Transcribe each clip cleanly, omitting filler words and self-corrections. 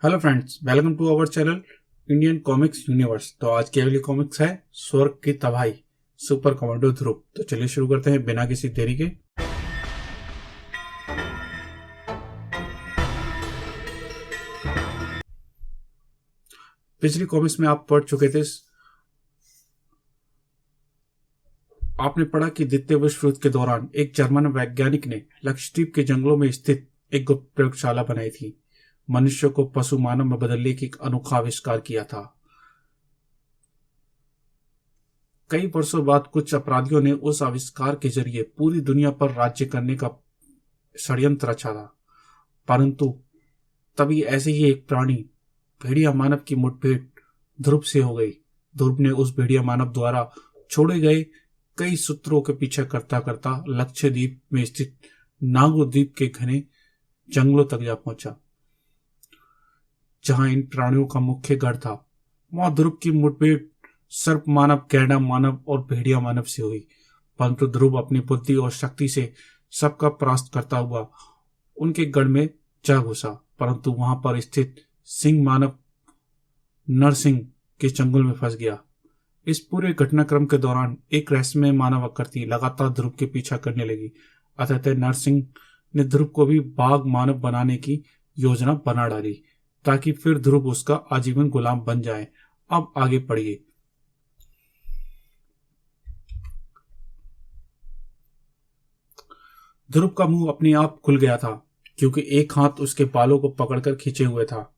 Hello friends, welcome to our channel Indian comics universe. तो आज की अगली कॉमिक्स है स्वर्ग की तबाही, सुपर कमांडो ध्रुव। तो चलिए शुरू करते हैं बिना किसी देरी के। पिछली कॉमिक्स में आप पढ़ चुके थे, आपने पढ़ा कि द्वितीय विश्व युद्ध के दौरान एक जर्मन वैज्ञानिक ने लक्षद्वीप के जंगलों में स्थित एक गुप्त प्रयोगशाला बनाई थी। मनुष्य को पशु मानव में बदलने की एक अनोखा आविष्कार किया था। कई वर्षों बाद कुछ अपराधियों ने उस आविष्कार के जरिए पूरी दुनिया पर राज्य करने का षड्यंत्र रचा था। परंतु तभी ऐसे ही एक प्राणी भेड़िया मानव की मुठभेड़ ध्रुव से हो गई। ध्रुव ने उस भेड़िया मानव द्वारा छोड़े गए कई सूत्रों के पीछे करता करता लक्षद्वीप में स्थित नागो द्वीप के घने जंगलों तक जा पहुंचा, जहां इन प्राणियों का मुख्य गढ़ था। वहां ध्रुव की मुठभेड़ सर्प मानव, गैंडा मानव और भेड़िया मानव से हुई। परंतु ध्रुव अपनी बुद्धि और शक्ति से सबका परास्त करता हुआ उनके गढ़ में जा घुसा। परंतु वहां पर स्थित सिंह मानव नरसिंह के चंगुल में फंस गया। इस पूरे घटनाक्रम के दौरान एक रहस्यमय मानव आकृति लगातार ध्रुव के पीछा करने लगी। अतः नरसिंह ने ध्रुव को भी बाघ मानव बनाने की योजना बना डाली, ताकि फिर ध्रुव उसका आजीवन गुलाम बन जाए। अब आगे पढ़िए। ध्रुव का मुंह अपने आप खुल गया था, क्योंकि एक हाथ उसके बालों को पकड़कर खींचे हुए था।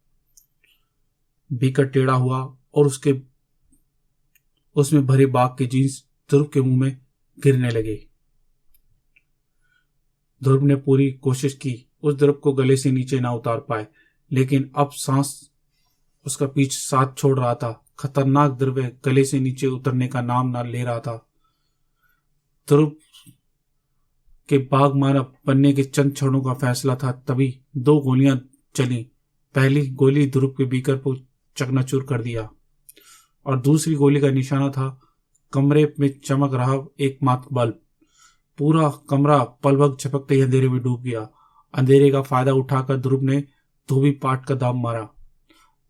बीकर टेढ़ा हुआ और उसमें भरे बाघ के जींस ध्रुव के मुंह में गिरने लगे। ध्रुव ने पूरी कोशिश की उस ध्रुव को गले से नीचे ना उतार पाए, लेकिन अब सांस उसका पीछे साथ छोड़ रहा था। खतरनाक द्रव्य गले से नीचे उतरने का नाम ना ले रहा था। ध्रुव के बाघ मानव बनने के चंद क्षणों का फैसला था, तभी दो गोलियां चली। पहली गोली ध्रुव के बीकर को चकनाचूर कर दिया और दूसरी गोली का निशाना था कमरे में चमक रहा एकमात्र बल्ब। पूरा कमरा पल भर झपकते ही अंधेरे में डूब गया। अंधेरे का फायदा उठाकर ध्रुव ने धोबी पाट का दाम मारा,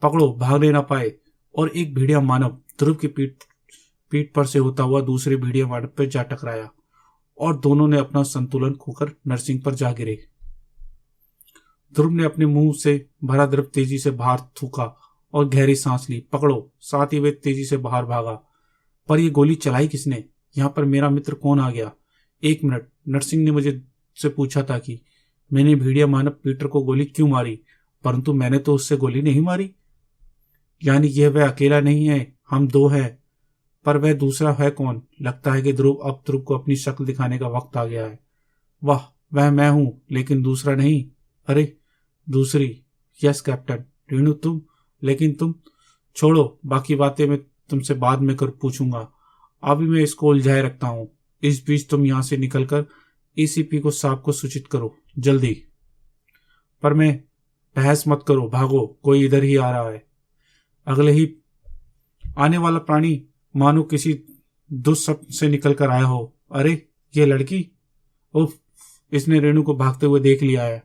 पकड़ो, भागने ना पाए, और एक भेड़िया मानव ध्रुव की पीठ पर से होता हुआ दूसरे भेड़िया मानव पर जा टकराया और दोनों ने अपना संतुलन खोकर नरसिंह पर जा गिरे। ध्रुव ने अपने मुंह से भरा द्रव तेजी से बाहर थूका और गहरी सांस ली। पकड़ो, साथ ही वे तेजी से बाहर भागा। पर यह गोली चलाई किसने? यहां पर मेरा मित्र कौन आ गया? एक मिनट, नरसिंह ने मुझे से पूछा था कि मैंने भेड़िया मानव पीटर को गोली क्यों मारी, परंतु मैंने तो उससे गोली नहीं मारी। यानी यह वह अकेला नहीं है, हम दो हैं। पर वह दूसरा है कौन? लगता है कि ध्रुव को अपनी शक्ल दिखाने का वक्त आ गया है। वाह, वह मैं हूं, लेकिन दूसरा नहीं। अरे दूसरी? Yes captain. रेणु तुम? लेकिन तुम? छोड़ो, बाकी बातें मैं तुमसे बाद में कर पूछूंगा। अभी मैं इसको उलझाए रखता हूं। इस बीच तुम यहां से निकलकर ईसीपी को साहब को सूचित करो, जल्दी। पर मैं बहस मत करो, भागो, कोई इधर ही आ रहा है। अगले ही आने वाला प्राणी मानो किसी दुस्सपन से निकल कर आया हो। अरे ये लड़की, उफ, इसने रेणु को भागते हुए देख लिया है।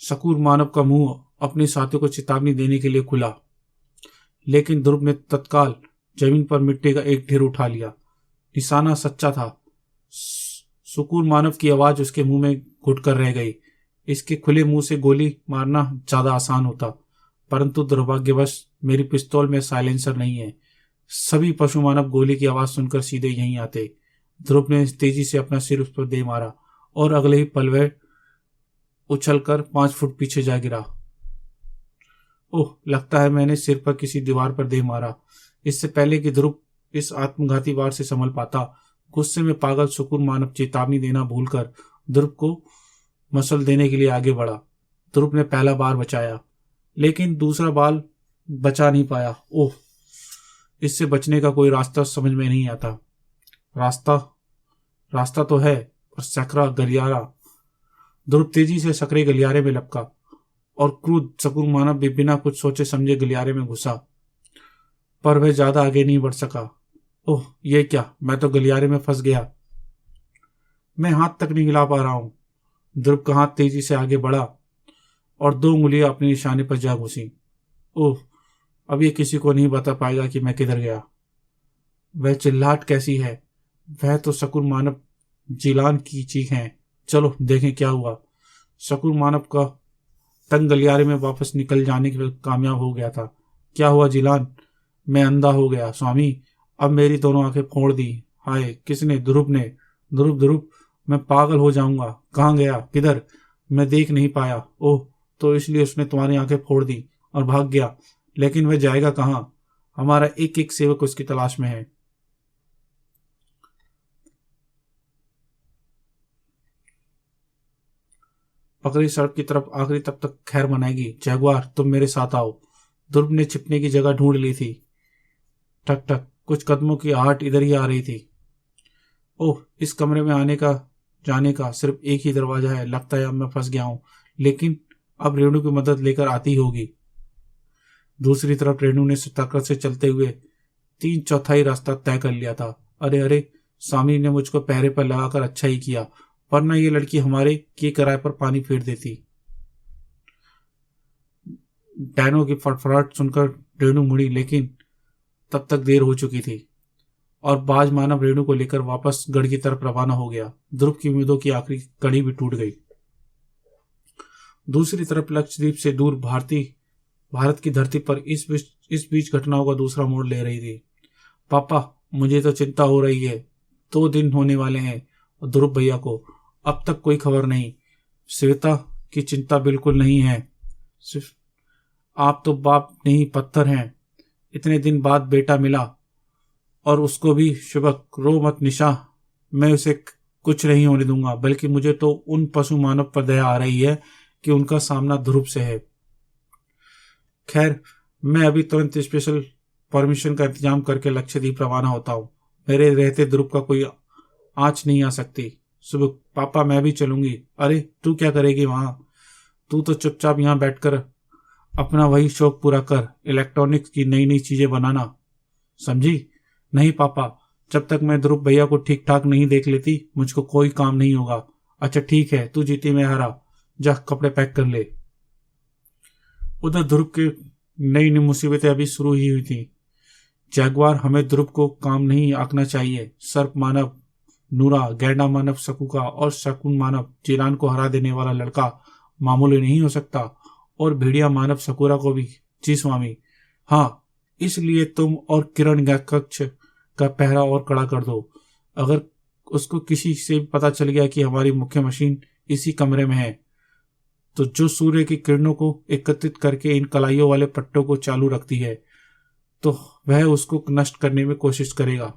शकूर मानव का मुंह अपने साथियों को चेतावनी देने के लिए खुला, लेकिन ध्रुव ने तत्काल जमीन पर मिट्टी का एक ढेर उठा लिया। निशाना सच्चा था। शकूर मानव की आवाज उसके मुंह में घुटकर रह गई। इसके खुले मुंह से गोली मारना ज्यादा आसान होता, परंतु दुर्भाग्यवश मेरी पिस्तौल में साइलेंसर नहीं है। सभी पशु मानव गोली की आवाज सुनकर सीधे यहीं आते। ध्रुव ने तेजी से अपना सिर उस पर दे मारा और अगले ही पल वह उछलकर 5 फुट पीछे जा गिरा। ओह, लगता है मैंने सिर पर किसी दीवार पर दे मारा। इससे पहले कि ध्रुव इस आत्मघाती वार से संभल पाता, गुस्से में पागल शकूर मानव चेतावनी देना भूलकर ध्रुव को मसल देने के लिए आगे बढ़ा। ध्रुव ने पहला बार बचाया, लेकिन दूसरा बाल बचा नहीं पाया। ओह, इससे बचने का कोई रास्ता समझ में नहीं आता। रास्ता तो है, पर सकरा गलियारा। ध्रुव तेजी से सकरे गलियारे में लपका और क्रूर शकूर मानव भी बिना कुछ सोचे समझे गलियारे में घुसा, पर वह ज्यादा आगे नहीं बढ़ सका। ओह, यह क्या, मैं तो गलियारे में फंस गया। मैं हाथ तक नहीं हिला पा रहा हूं। ध्रुव का हाथ तेजी से आगे बढ़ा और 2 उंगलियां अपने निशाने पर जा घुसी। ओह, अब ये किसी को नहीं बता पाएगा कि मैं किधर गया। वह चिल्लाहट कैसी है? वह तो शकुन मानव जिलान की चीख है। चलो देखें क्या हुआ। शकुन मानव का तंग गलियारे में वापस निकल जाने के लिए कामयाब हो गया था। क्या हुआ जिलान? मैं अंधा हो गया स्वामी, अब मेरी दोनों आंखें फोड़ दी। हाय, किसने? ध्रुव ने। ध्रुव? ध्रुव? मैं पागल हो जाऊंगा। कहाँ गया? किधर? मैं देख नहीं पाया। ओह, तो इसलिए उसने तुम्हारी आंखें फोड़ दी और भाग गया। लेकिन वह जाएगा कहाँ? हमारा एक एक सेवक उसकी तलाश में है। पकड़ी सड़क की तरफ आखिरी तब तक खैर मनाएगी। जैगुआर, तुम मेरे साथ आओ। ध्रुव ने छिपने की जगह ढूंढ ली थी। ठक ठक कुछ कदमों की आहट इधर ही आ रही थी। ओह, इस कमरे में आने का जाने का सिर्फ एक ही दरवाजा है। लगता है अब मैं फंस गया हूं। लेकिन अब रेणु की मदद लेकर आती होगी। दूसरी तरफ रेणु ने सतर्कता से चलते हुए 3/4 रास्ता तय कर लिया था। अरे अरे, स्वामी ने मुझको पहरे पर लगाकर अच्छा ही किया, वरना ये लड़की हमारे के किराए पर पानी फेर देती। डैनो की फटफड़ाहट सुनकर रेणु मुड़ी, लेकिन तब तक देर हो चुकी थी और बाज मानव रेणु को लेकर वापस गढ़ की तरफ रवाना हो गया। ध्रुव की उम्मीदों की आखिरी कड़ी भी टूट गई। दूसरी तरफ लक्षद्वीप से दूर भारत की धरती पर इस बीच घटनाओं का दूसरा मोड़ ले रही थी। पापा, मुझे तो चिंता हो रही है। 2 दिन होने वाले हैं और ध्रुव भैया को अब तक कोई खबर नहीं। श्वेता की चिंता बिल्कुल नहीं है। सिर्फ आप तो बाप नहीं पत्थर हैं। इतने दिन बाद बेटा मिला और उसको भी शुभक। रो मत निशा, मैं उसे कुछ नहीं होने दूंगा। बल्कि मुझे तो उन पशु मानव पर दया आ रही है कि उनका सामना ध्रुव से है। खैर, मैं अभी तुरंत स्पेशल परमिशन का इंतजाम करके लक्षद्वीप रवाना होता हूँ। मेरे रहते ध्रुव का कोई आंच नहीं आ सकती। सुबह पापा, मैं भी चलूंगी। अरे, तू क्या करेगी वहां? तू तो चुपचाप यहाँ बैठकर अपना वही शौक पूरा कर, इलेक्ट्रॉनिक्स की नई नई चीजें बनाना, समझी? नहीं पापा, जब तक मैं ध्रुव भैया को ठीक ठाक नहीं देख लेती मुझको कोई काम नहीं होगा। अच्छा ठीक है, तू जीती मैं हारा। जा कपड़े पैक कर ले। उधर ध्रुव की नई नई मुसीबतें अभी शुरू ही हुई थी। जैगुआर, हमें ध्रुव को काम नहीं आंकना चाहिए। सर्प मानव नूरा, गैंडा मानव शकुका और शकुन मानव जिलान को हरा देने वाला लड़का मामूली नहीं हो सकता। और भेड़िया मानव सकुरा को भी। जी स्वामी। हाँ, इसलिए तुम और किरण कक्ष का पहरा और कड़ा कर दो। अगर उसको किसी से पता चल गया कि हमारी मुख्य मशीन इसी कमरे में है, तो जो सूर्य की किरणों को एकत्रित करके इन कलाइयों वाले पट्टों को चालू रखती है, तो वह उसको नष्ट करने में कोशिश करेगा।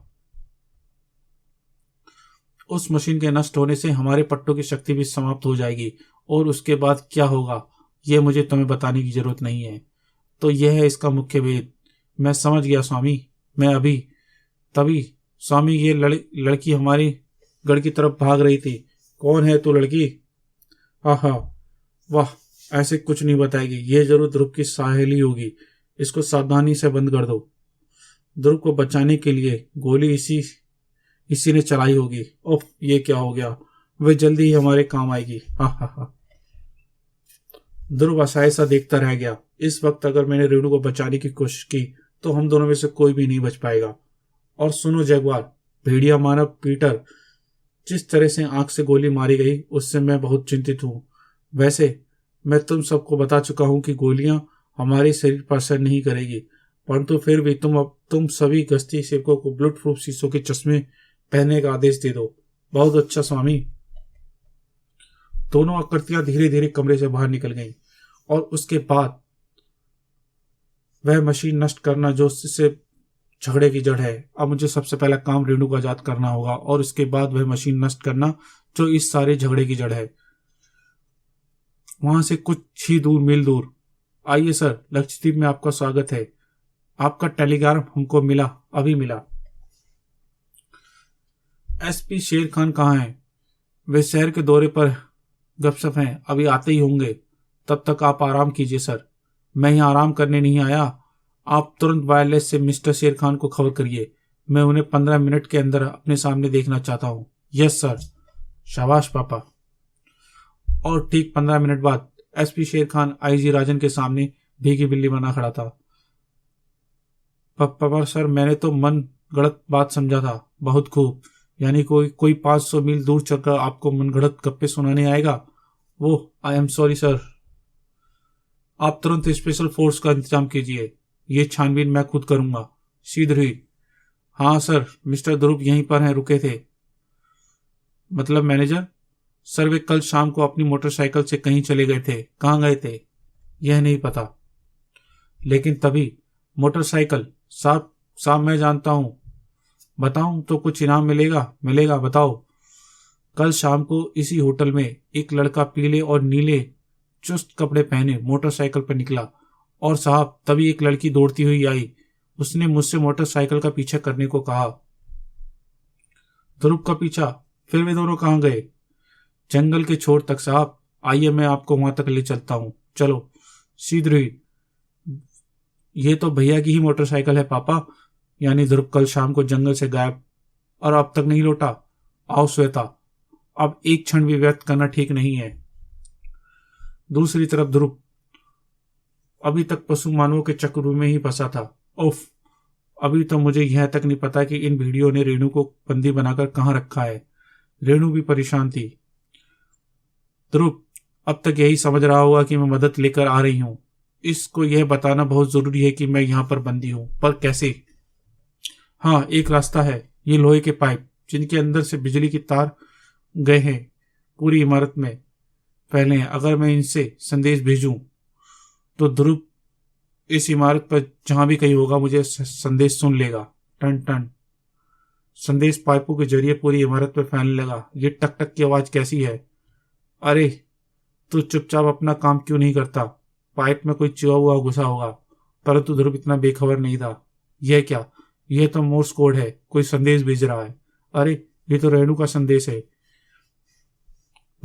उस मशीन के नष्ट होने से हमारे पट्टों की शक्ति भी समाप्त हो जाएगी। और उसके बाद क्या होगा यह मुझे तुम्हें बताने की जरूरत नहीं है। तो यह है इसका मुख्य भेद। मैं समझ गया स्वामी। मैं अभी तभी स्वामी, ये लड़की हमारी गढ़ की तरफ भाग रही थी। कौन है तू लड़की? हाँ, वाह, ऐसे कुछ नहीं बताएगी। ये जरूर ध्रुव की सहेली होगी। इसको सावधानी से बंद कर दो। ध्रुव को बचाने के लिए गोली इसी ने चलाई होगी। ओह, ये क्या हो गया? वह जल्दी ही हमारे काम आएगी। हाँ। ध्रुव असहाय सा देखता रह गया। इस वक्त अगर मैंने रेणु को बचाने की कोशिश की तो हम दोनों में से कोई भी नहीं बच पाएगा। और सुनो जैगुआर, भेड़िया मानव पीटर, जिस तरह से आंख से गोली मारी गई उससे मैं बहुत चिंतित हूं। वैसे मैं तुम सबको बता चुका हूं कि गोलियां हमारे शरीर पर असर नहीं करेगी, परंतु फिर भी तुम सभी गश्ती सेवकों को बुलेट प्रूफ शीशों के चश्मे पहनने का आदेश दे दो। बहुत अच्छा स्वामी। दोनों आकृतियां धीरे धीरे कमरे से बाहर निकल गईं और उसके बाद वह मशीन नष्ट करना जो इससे झगड़े की जड़ है। अब मुझे सबसे पहला काम रेणु को आजाद करना होगा और उसके बाद वह मशीन नष्ट करना जो इस सारे झगड़े की जड़ है। वहां से कुछ ही मील दूर। आइए सर, लक्षद्वीप में आपका स्वागत है। आपका टेलीग्राम हमको अभी मिला। एसपी शेर खान कहाँ हैं? वे शहर के दौरे पर गपशप हैं, अभी आते ही होंगे। तब तक आप आराम कीजिए सर। मैं यहाँ आराम करने नहीं आया। आप तुरंत वायरलेस से मिस्टर शेर खान को खबर करिए। मैं उन्हें 15 मिनट के अंदर अपने सामने देखना चाहता हूँ। Yes sir. शाबाश पापा। और ठीक 15 मिनट बाद एसपी शेर खान आईजी राजन के सामने भीगी बिल्ली बना खड़ा था। पर सर, मैंने तो मन गढ़ंत बात समझा था। बहुत खूब। यानी कोई 500 मील दूर चलकर आपको मनगढ़ंत गप्पे सुनाने आएगा? वो आई एम सॉरी सर। आप तुरंत स्पेशल फोर्स का इंतजाम कीजिए। ये छानबीन मैं खुद करूंगा। शीघ्र ही। हाँ सर, मिस्टर ध्रुव यहीं पर हैं, रुके थे। मतलब मैनेजर? सर, वे कल शाम को अपनी मोटरसाइकिल से कहीं चले गए थे। कहाँ गए थे यह नहीं पता, लेकिन तभी मोटरसाइकिल। साहब साहब, मैं जानता हूं। बताऊं तो कुछ इनाम मिलेगा बताओ। कल शाम को इसी होटल में एक लड़का पीले और नीले चुस्त कपड़े पहने मोटरसाइकिल पर निकला, और साहब तभी एक लड़की दौड़ती हुई आई। उसने मुझसे मोटरसाइकिल का पीछा करने को कहा। ध्रुव का पीछा? फिर वे दोनों कहाँ गए? जंगल के छोर तक साहब। आइए, मैं आपको वहां तक ले चलता हूं। चलो। शीघ्र ही। ये तो भैया की ही मोटरसाइकिल है पापा। यानी ध्रुव कल शाम को जंगल से गायब और अब तक नहीं लौटा? आओ श्वेता, अब एक क्षण भी व्यर्थ करना ठीक नहीं है। दूसरी तरफ ध्रुव अभी तक पशु मानवों के चक्र में ही फंसा था। उफ, अभी तो मुझे यह तक नहीं पता कि इन भीड़ियों ने रेणु को बंदी बनाकर कहां रखा है। रेणु भी परेशान थी। ध्रुव अब तक यही समझ रहा होगा कि मैं मदद लेकर आ रही हूं। इसको यह बताना बहुत जरूरी है कि मैं यहां पर बंदी हूं, पर कैसे? हाँ, एक रास्ता है। ये लोहे के पाइप जिनके अंदर से बिजली की तार गए हैं पूरी इमारत में फैले हैं। अगर मैं इनसे संदेश भेजूं तो ध्रुव इस इमारत पर जहां भी कहीं होगा मुझे संदेश सुन लेगा। टन टन। संदेश पाइपों के जरिए पूरी इमारत पर फैलने लगा। ये टक टक की आवाज कैसी है? अरे, तू चुपचाप अपना काम क्यों नहीं करता? पाइप में कोई चूहा हुआ घुसा होगा। परंतु ध्रुव इतना बेखबर नहीं था। यह क्या? यह तो मोर्स कोड है। कोई संदेश भेज रहा है। अरे, ये तो रेणु का संदेश है।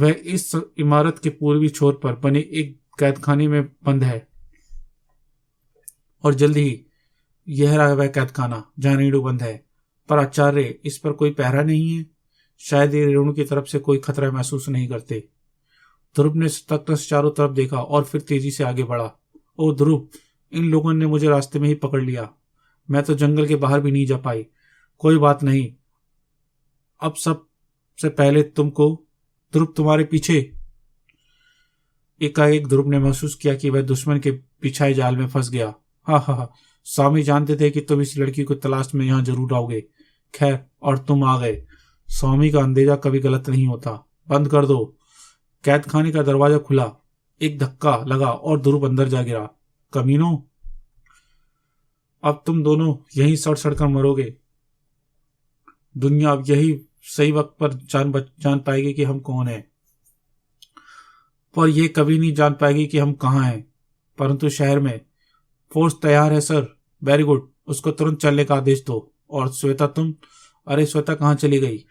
वह इस इमारत के पूर्वी छोर पर बने एक कैदखाने में बंद है, और जल्द ही यह रहा वह कैदखाना जहां रेणु बंद है। पर आचार्य, इस पर कोई पहरा नहीं है। शायद ये रेणु की तरफ से कोई खतरा महसूस नहीं करते। ध्रुव ने सतर्कता से चारों तरफ देखा और फिर तेजी से आगे बढ़ा। ओ ध्रुव, इन लोगों ने मुझे रास्ते में ही पकड़ लिया। मैं तो जंगल के बाहर भी नहीं जा पाई। कोई बात नहीं, अब सबसे पहले तुमको। ध्रुव, तुम्हारे पीछे। एकाएक ध्रुव ने महसूस किया कि वह दुश्मन के बिछाए जाल में फंस गया। हा हा हा, स्वामी जानते थे कि तुम इस लड़की को तलाश में यहां जरूर आओगे। खैर, और तुम आ गए। स्वामी का अंदेजा कभी गलत नहीं होता। बंद कर दो। कैदखाने का दरवाजा खुला। एक धक्का लगा और ध्रुव अंदर जा गिरा। कमीनों, अब तुम दोनों यहीं सड़ सड़कर मरोगे। दुनिया अब यही सही वक्त पर जान पाएगी कि हम कौन हैं, पर यह कभी नहीं जान पाएगी कि हम कहाँ हैं। परंतु शहर में फोर्स तैयार है सर। वेरी गुड, उसको तुरंत चलने का आदेश दो। और श्वेता, तुम? अरे, श्वेता कहाँ चली गई?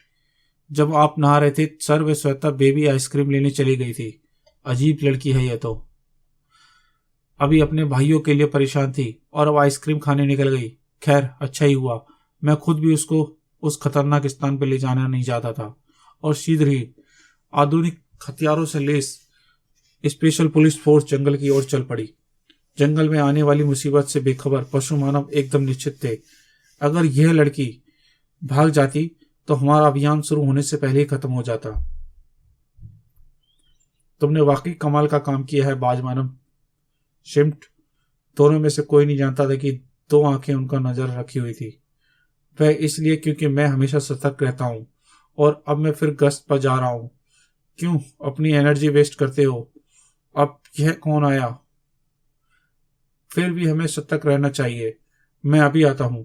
जब आप नहा रहे थे सर, वे श्वेता बेबी आइसक्रीम लेने चली गई थी। अजीब लड़की है यह तो। अभी अपने भाइयों के लिए परेशान थी और अब आइसक्रीम खाने निकल गई। खैर, अच्छा ही हुआ। मैं खुद भी उसको उस खतरनाक स्थान पर ले जाना नहीं चाहता था। और शीघ्र ही आधुनिक हथियारों से लैस स्पेशल पुलिस फोर्स जंगल की ओर चल पड़ी। जंगल में आने वाली मुसीबत से बेखबर पशु मानव एकदम निश्चित थे। अगर यह लड़की भाग जाती तो हमारा अभियान शुरू होने से पहले ही खत्म हो जाता। तुमने वाकई कमाल का काम किया है बाज मानव। शिम्ट, दोनों में से कोई नहीं जानता था कि दो आंखें उनका नजर रखी हुई थी। वह इसलिए क्योंकि मैं हमेशा सतर्क रहता हूं, और अब मैं फिर गश्त पर जा रहा हूं। क्यों अपनी एनर्जी वेस्ट करते हो? अब यह कौन आया? फिर भी हमें सतर्क रहना चाहिए। मैं अभी आता हूं।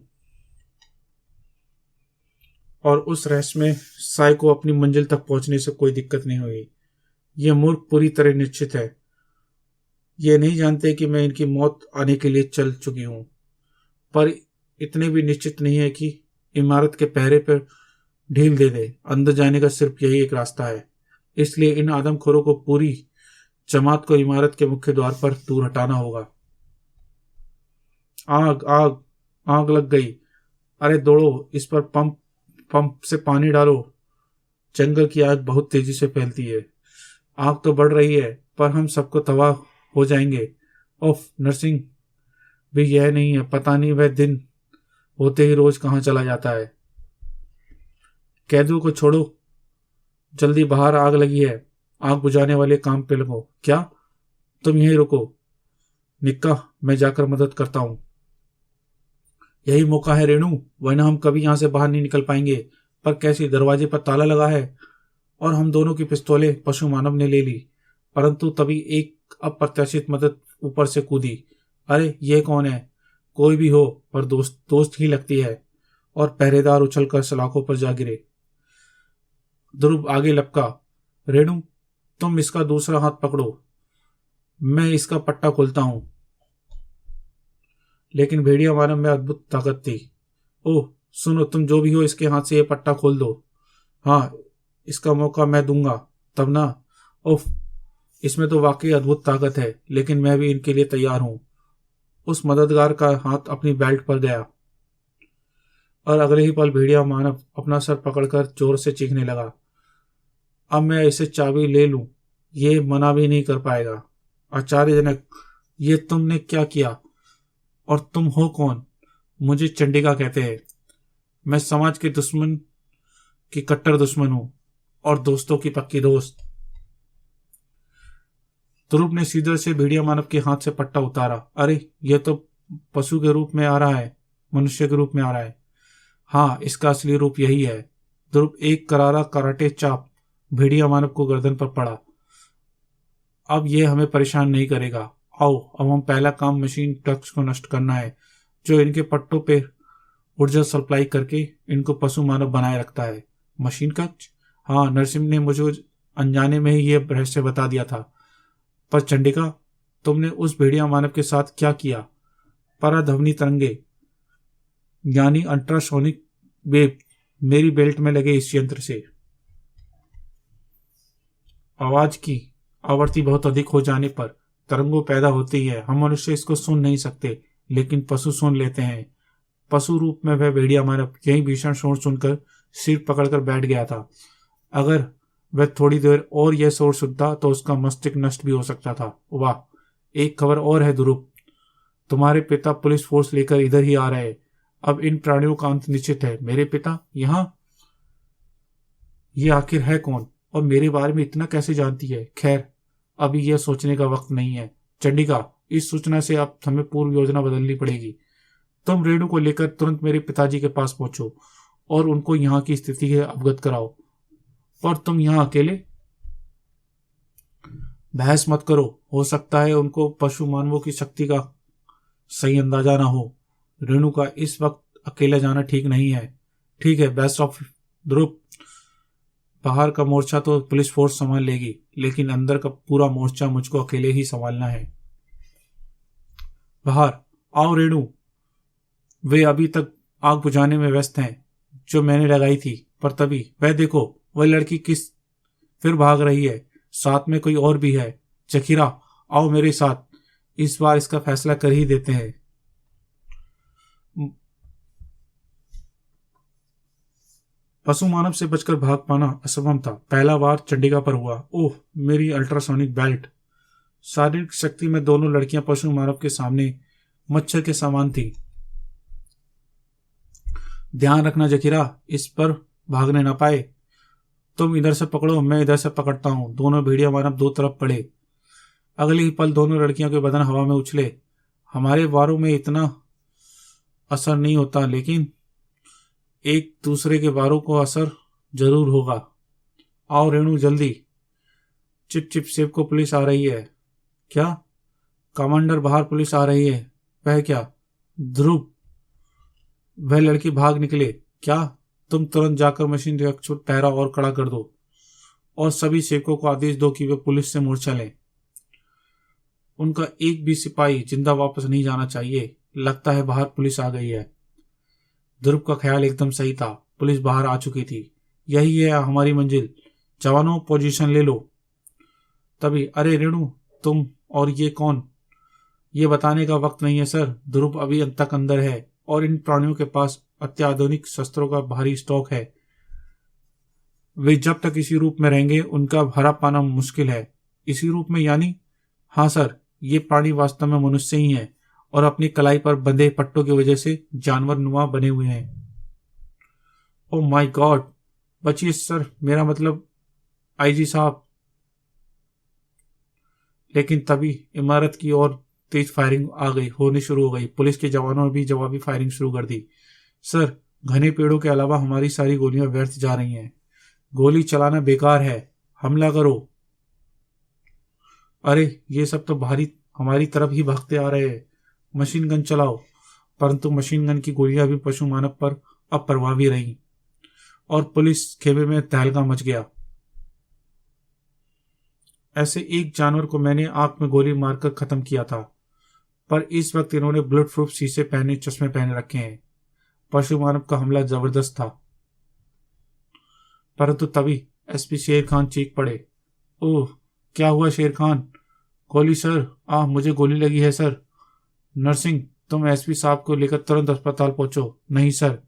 और उस रहस्य में साई को अपनी मंजिल तक पहुंचने से कोई दिक्कत नहीं हुई। यह मूर्ख पूरी तरह निश्चित है। ये नहीं जानते कि मैं इनकी मौत आने के लिए चल चुकी हूं, पर इतने भी निश्चित नहीं है कि इमारत के पहरे पर ढील दे दे। अंदर जाने का सिर्फ यही एक रास्ता है। इसलिए इन आदमखोरों को पूरी जमात को इमारत के मुख्य द्वार पर दूर हटाना होगा। आग आग आग लग गई। अरे दौड़ो, इस पर पंप से पानी डालो। जंगल की आग बहुत तेजी से फैलती है। आग तो बढ़ रही है पर हम सबको तबाह हो जाएंगे। उफ, नर्सिंग भी यह नहीं है, पता नहीं वह दिन होते ही रोज कहाँ चला जाता है। कैदियों को छोड़ो, जल्दी बाहर आग लगी है, आग बुझाने वाले काम पे लगो। क्या, तुम यहीं रुको निक्का, मैं जाकर मदद करता हूं। यही मौका है रेणु, वरना हम कभी यहां से बाहर नहीं निकल पाएंगे। पर कैसे, दरवाजे पर ताला लगा है और हम दोनों की पिस्तौलें पशु मानव ने ले ली। परंतु तभी एक अप्रत्याशित मदद ऊपर से कूदी। अरे ये कौन है? कोई भी हो पर दोस्त दोस्त ही लगती है। और पहरेदार उछलकर सलाखों पर जा गिरे। ध्रुव आगे लपका। रेणु, तुम इसका दूसरा हाथ पकड़ो, मैं इसका पट्टा खोलता हूं। लेकिन भेड़िया मानव में अद्भुत ताकत थी। ओह सुनो, तुम जो भी हो, इसके हाथ से यह पट्टा खोल दो। हाँ, इसका मौका मैं दूंगा तब ना। उफ, इसमें तो वाकई अद्भुत ताकत है, लेकिन मैं भी इनके लिए तैयार हूं। उस मददगार का हाथ अपनी बेल्ट पर गया और अगले ही पल भेड़िया मानव अपना सर पकड़कर जोर से चीखने लगा। अब मैं इसे चाबी ले लूं, ये मना भी नहीं कर पाएगा। आश्चर्यजनक, ये तुमने क्या किया? और तुम हो कौन? मुझे चंडिका कहते हैं। मैं समाज के दुश्मन की कट्टर दुश्मन हूं और दोस्तों की पक्की दोस्त। ध्रुव ने सीधे से भेड़िया मानव के हाथ से पट्टा उतारा। अरे यह तो पशु के रूप में आ रहा है, मनुष्य के रूप में आ रहा है। हाँ, इसका असली रूप यही है। ध्रुव एक करारा कराटे चाप भेड़िया मानव को गर्दन पर पड़ा। अब यह हमें परेशान नहीं करेगा। आओ, अब हम पहला काम मशीन ट्रक्स को नष्ट करना है, जो इनके पट्टों पे ऊर्जा सप्लाई करके इनको पशु मानव बनाए रखता है। मशीन कक्ष? हाँ, नरसिंह ने मुझे अनजाने में ही यह रहस्य बता दिया था। पर चंडिका, तुमने उस भेड़िया मानव के साथ क्या किया? पराध्वनि तरंगे यानी अल्ट्रासोनिक वेव मेरी बेल्ट में लगे इस यंत्र से आवाज की आवृत्ति बहुत अधिक हो जाने पर तरंगों पैदा होती है। हम मनुष्य इसको सुन नहीं सकते, लेकिन पशु सुन लेते हैं। पशु रूप में वह भेड़िया मानव यही भीषण शोर सुनकर सिर पकड़कर बैठ गया था। अगर वह थोड़ी देर और यह शोर सुनता तो उसका मस्तिष्क नष्ट भी हो सकता था। वाह, एक खबर और है ध्रुव, तुम्हारे पिता पुलिस फोर्स लेकर इधर ही आ रहे हैं। अब इन प्राणियों का अंत निश्चित है। मेरे पिता यहाँ? ये आखिर है कौन और मेरे बारे में इतना कैसे जानती है? खैर, अभी यह सोचने का वक्त नहीं है। चंडिका, इस सूचना से अब हमें पूर्व योजना बदलनी पड़ेगी। तुम रेणु को लेकर तुरंत मेरे पिताजी के पास पहुंचो और उनको यहाँ की स्थिति से अवगत कराओ। और तुम यहाँ अकेले? बहस मत करो, हो सकता है उनको पशु मानवों की शक्ति का सही अंदाजा ना हो। रेणु का इस वक्त अकेला जाना ठीक नहीं है। ठीक है, बेस्ट ऑफ ध्रुव, बाहर का मोर्चा तो पुलिस फोर्स संभाल लेगी, लेकिन अंदर का पूरा मोर्चा मुझको अकेले ही संभालना है। बाहर आओ रेणु, वे अभी तक आग बुझाने में व्यस्त हैं जो मैंने लगाई थी। पर तभी वह देखो, वह लड़की किस फिर भाग रही है। साथ में कोई और भी है। जखीरा, आओ मेरे साथ, इस बार इसका फैसला कर ही देते हैं। पशु मानव से बचकर भाग पाना असंभव था। पहला वार चंडिका पर हुआ। ओह, मेरी अल्ट्रासोनिक बेल्ट। शारीरिक शक्ति में दोनों लड़कियां पशु मानव के सामने मच्छर के समान थी। ध्यान रखना जखीरा, इस पर भागने ना पाए। तुम इधर से पकड़ो, मैं इधर से पकड़ता हूं। दोनों भेड़िया मानव दो तरफ पड़े। अगले ही पल दोनों लड़कियों के बदन हवा में उछले। हमारे वारों में इतना असर नहीं होता, लेकिन एक दूसरे के वारों को असर जरूर होगा। आओ रेणु, जल्दी। चिप चिप सेब को पुलिस आ रही है। क्या? कमांडर, बाहर पुलिस आ रही है। वह क्या? ध्रुव, वह लड़की भाग निकले। क्या? तुम तुरंत जाकर मशीन का पहरा और कड़ा कर दो और सभी सेवकों को आदेश दो कि वे पुलिस से मोर्चा लें। उनका एक भी सिपाही जिंदा वापस नहीं जाना चाहिए। लगता है बाहर पुलिस आ गई है। ध्रुव का ख्याल एकदम सही था। पुलिस बाहर आ चुकी थी। यही है हमारी मंजिल। जवानों, पोजीशन ले लो। तभी, अरे रेणु, तुम और ये कौन? ये बताने का वक्त नहीं है सर। ध्रुव अभी तक अंदर है और इन प्राणियों के पास अत्याधुनिक शस्त्रों का भारी स्टॉक है। वे जब तक इसी रूप में रहेंगे उनका हरा पाना मुश्किल है। इसी रूप में यानी? हाँ सर, ये प्राणी वास्तव में मनुष्य ही है और अपनी कलाई पर बंधे पट्टों की वजह से जानवर नुमा बने हुए हैं। ओ माय गॉड, बचिए सर, मेरा मतलब आईजी साहब। लेकिन तभी इमारत की ओर तेज फायरिंग होनी शुरू हो गई। पुलिस के जवानों ने भी जवाबी फायरिंग शुरू कर दी। सर, घने पेड़ों के अलावा हमारी सारी गोलियां व्यर्थ जा रही हैं। गोली चलाना बेकार है, हमला करो। अरे ये सब तो भारी हमारी तरफ ही भागते आ रहे हैं, मशीन गन चलाओ। परंतु मशीन गन की गोलियां भी पशु मानव पर अप्रभावी रहीं और पुलिस खेमे में तहलका मच गया। ऐसे एक जानवर को मैंने आंख में गोली मारकर खत्म किया था, पर इस वक्त इन्होंने बुलेट प्रूफ शीशे पहने चश्मे पहने रखे हैं। पशु मानव का हमला जबरदस्त था। परंतु तभी एसपी शेर खान चीख पड़े। ओह, क्या हुआ शेर खान? गोली सर, मुझे गोली लगी है सर। नरसिंह, तुम एसपी साहब को लेकर तुरंत अस्पताल पहुंचो। नहीं सर,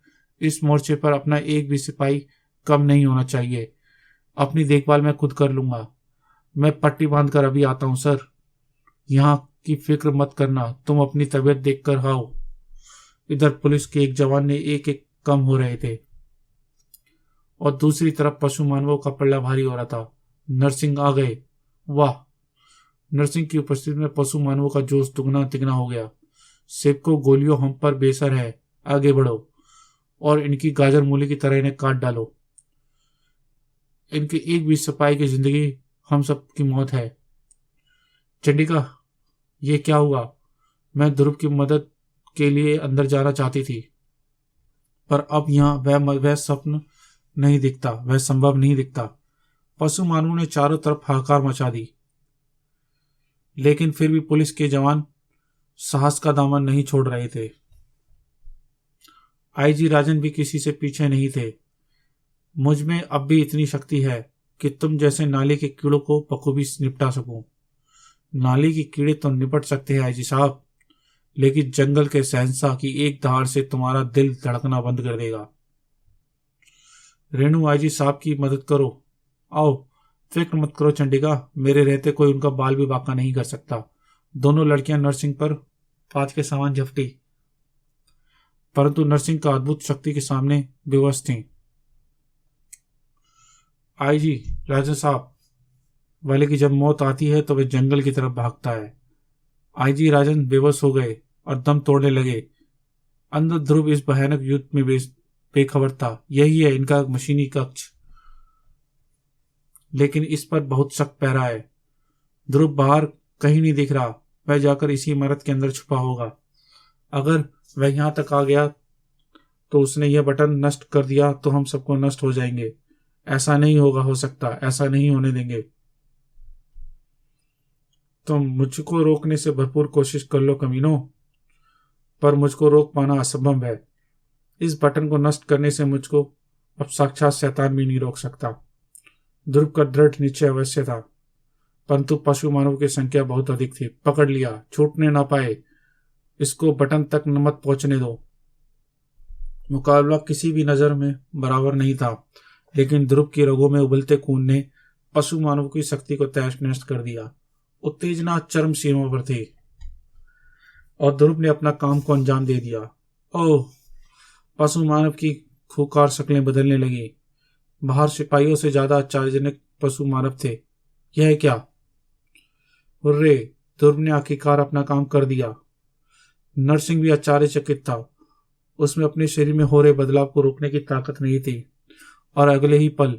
इस मोर्चे पर अपना एक भी सिपाही कम नहीं होना चाहिए। अपनी देखभाल मैं खुद कर लूंगा। मैं पट्टी बांध कर अभी आता हूं सर। यहाँ की फिक्र मत करना, तुम अपनी तबीयत देख कर आओ। इधर पुलिस के एक जवान ने एक एक कम हो रहे थे और दूसरी तरफ पशु मानवों का पल्ला भारी हो रहा था। नरसिंह आ गए। वाह, नरसिंह की उपस्थिति में पशु मानवों का जोश दुगना तिगना हो गया। सेबको गोलियों हम पर बेसर है, आगे बढ़ो और इनकी गाजर मूली की तरह इन्हें काट डालो। इनके एक भी सिपाही की जिंदगी हम सब की मौत है। चंडिका, ये क्या हुआ? मैं ध्रुव की मदद के लिए अंदर जाना चाहती थी, पर अब यहाँ वह स्वप्न नहीं दिखता, वह संभव नहीं दिखता। पशु मानवों ने चारों तरफ हाहाकार मचा दी, लेकिन फिर भी पुलिस के जवान साहस का दामन नहीं छोड़ रहे थे। आईजी राजन भी किसी से पीछे नहीं थे। मुझ में अब भी इतनी शक्ति है कि तुम जैसे नाली के कीड़ों को बखूबी निपटा सकूं। नाली के कीड़े तो निपट सकते हैं आईजी साहब, लेकिन जंगल के शहंशाह की एक दहाड़ से तुम्हारा दिल धड़कना बंद कर देगा। रेणु, आईजी साहब की मदद करो। आओ, फिक्र मत करो चंडिका, मेरे रहते कोई उनका बाल भी बांका नहीं कर सकता। दोनों लड़कियां नरसिंह पर फात के समान झपटी, परंतु नरसिंह का अद्भुत शक्ति के सामने बेबस थीं। आईजी राजन साहब वाले की जब मौत आती है तो वे जंगल की तरफ भागता है। आईजी राजन बेबस हो गए और दम तोड़ने लगे। अंदर ध्रुव इस भयानक युद्ध में बेखबर था। यही है इनका मशीनी कक्ष, लेकिन इस पर बहुत सख्त पहरा है। ध्रुव बाहर कहीं नहीं दिख रहा, वह जाकर इसी इमारत के अंदर छुपा होगा। अगर वह यहां तक आ गया तो उसने यह बटन नष्ट कर दिया तो हम सबको नष्ट हो जाएंगे। ऐसा नहीं होगा, हो सकता, ऐसा नहीं होने देंगे। तुम मुझको रोकने से भरपूर कोशिश कर लो कमीनों, पर मुझको रोक पाना असंभव है। इस बटन को नष्ट करने से मुझको अब साक्षात शैतान भी नहीं रोक सकता। ध्रुव का दृढ़ निश्चय अवश्य था, परंतु पशु मानव की संख्या बहुत अधिक थी। पकड़ लिया, छूटने ना पाए। इसको बटन तक मत पहुंचने दो। मुकाबला किसी भी नजर में बराबर नहीं था, लेकिन ध्रुव की रगों में उबलते खून ने पशु मानव की शक्ति को तहस नहस कर दिया। उत्तेजना चरम सीमा पर थी और ध्रुव ने अपना काम को अंजाम दे दिया। ओह, पशु मानव की खूंखार शक्लें बदलने लगी। बाहर सिपाहियों से ज्यादा आश्चर्यजनक पशु मानव थे। यह क्या? हुर्रे, ध्रुव ने आखिरकार अपना काम कर दिया। नरसिंह भी आश्चर्यचकित था। उसमें अपने शरीर में हो रहे बदलाव को रोकने की ताकत नहीं थी और अगले ही पल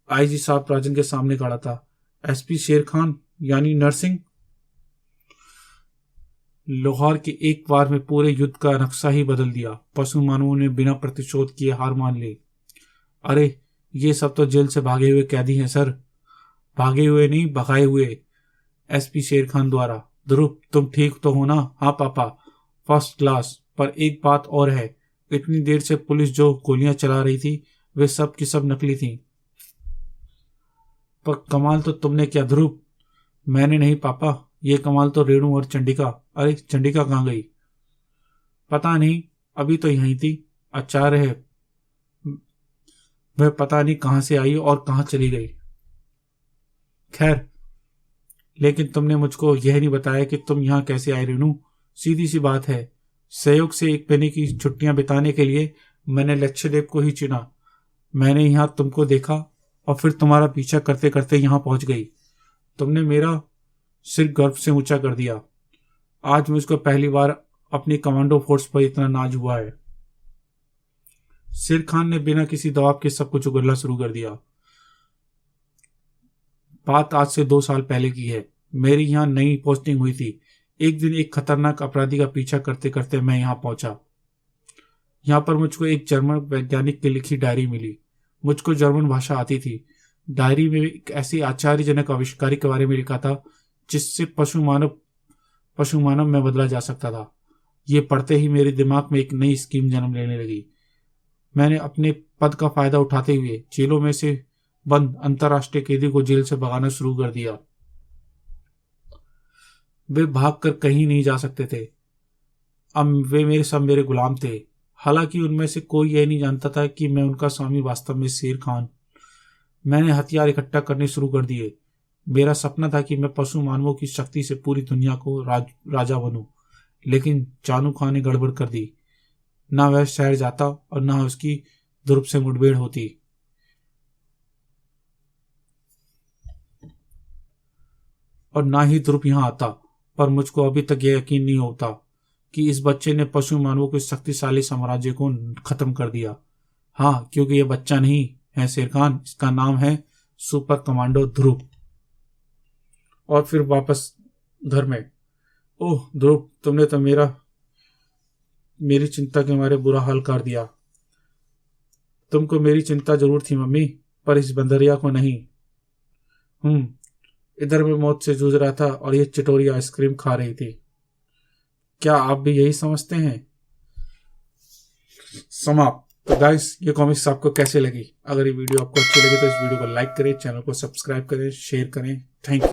आईजी साहब राजन के सामने खड़ा था। एसपी शेर खान यानी नरसिंह। लोहार के एक बार में पूरे युद्ध का नक्शा ही बदल दिया। पशु मानवों ने बिना प्रतिशोध किए हार मान ली। अरे, ये सब तो जेल से भागे हुए कैदी हैं सर। भागे हुए नहीं, भगाए हुए एसपी शेर खान द्वारा। ध्रुव, तुम ठीक तो हो ना? हाँ पापा, फर्स्ट क्लास। पर एक बात और है, इतनी देर से पुलिस जो गोलियां चला रही थी वे सब की सब नकली थी। पर कमाल तो तुमने किया ध्रुव। मैंने नहीं पापा, ये कमाल तो रेणु और चंडिका। अरे, चंडिका कहाँ गई? पता नहीं, अभी तो यहीं थी। आचार्य है, वह पता नहीं कहां से आई और कहां चली गई। खैर, लेकिन तुमने मुझको यह नहीं बताया कि तुम यहां कैसे आए रेनू। सीधी सी बात है, संयोग से एक महीने की छुट्टियां बिताने के लिए मैंने लक्षद्वीप को ही चुना। मैंने यहां तुमको देखा और फिर तुम्हारा पीछा करते करते यहां पहुंच गई। तुमने मेरा सिर गर्व से ऊंचा कर दिया। आज मुझको पहली बार अपनी कमांडो फोर्स पर इतना नाज हुआ है। शेर खान ने बिना किसी दबाव के सब कुछ उगलना शुरू कर दिया। बात आज से 2 साल पहले की है। मेरी यहाँ नई पोस्टिंग हुई थी। एक दिन एक खतरनाक अपराधी का पीछा करते करते मैं यहाँ पहुंचा। यहाँ पर मुझको एक जर्मन वैज्ञानिक की लिखी डायरी मिली। मुझको जर्मन भाषा आती थी। डायरी में एक ऐसी आश्चर्यजनक आविष्कार के बारे में लिखा था जिससे पशु मानव में बदला जा सकता था। ये पढ़ते ही मेरे दिमाग में एक नई स्कीम जन्म लेने लगी। मैंने अपने पद का फायदा उठाते हुए जेलों में से बंद अंतर्राष्ट्रीय कैदी को जेल से भगाना शुरू कर दिया। वे भागकर कहीं नहीं जा सकते थे। अब वे मेरे गुलाम थे। हालांकि उनमें से कोई यह नहीं जानता था कि मैं उनका स्वामी वास्तव में शेर खान। मैंने हथियार इकट्ठा करने शुरू कर दिए। मेरा सपना था कि मैं पशु मानवों की शक्ति से पूरी दुनिया को राजा बनूं। लेकिन चानू खान ने गड़बड़ कर दी। ना वह शहर जाता और ना उसकी ध्रुव से मुठभेड़ होती। और ना ही ध्रुव यहां आता। पर मुझको अभी तक यह यकीन नहीं होता कि इस बच्चे ने पशु मानवों के शक्तिशाली साम्राज्य को खत्म कर दिया। हाँ, क्योंकि यह बच्चा नहीं है शेर खान, इसका नाम है सुपर कमांडो ध्रुव। और फिर वापस घर में, ओह ध्रुव, तुमने तो मेरी चिंता के मारे बुरा हाल कर दिया। तुमको मेरी चिंता जरूर थी मम्मी, पर इस बंदरिया को नहीं। इधर मैं मौत से जूझ रहा था और ये चिटोरी आइसक्रीम खा रही थी। क्या आप भी यही समझते हैं? समाप्त। तो गाइस, ये कॉमिक्स आपको कैसे लगी? अगर ये वीडियो आपको अच्छी लगी तो इस वीडियो को लाइक करें, चैनल को सब्सक्राइब करें, शेयर करें। Thank you.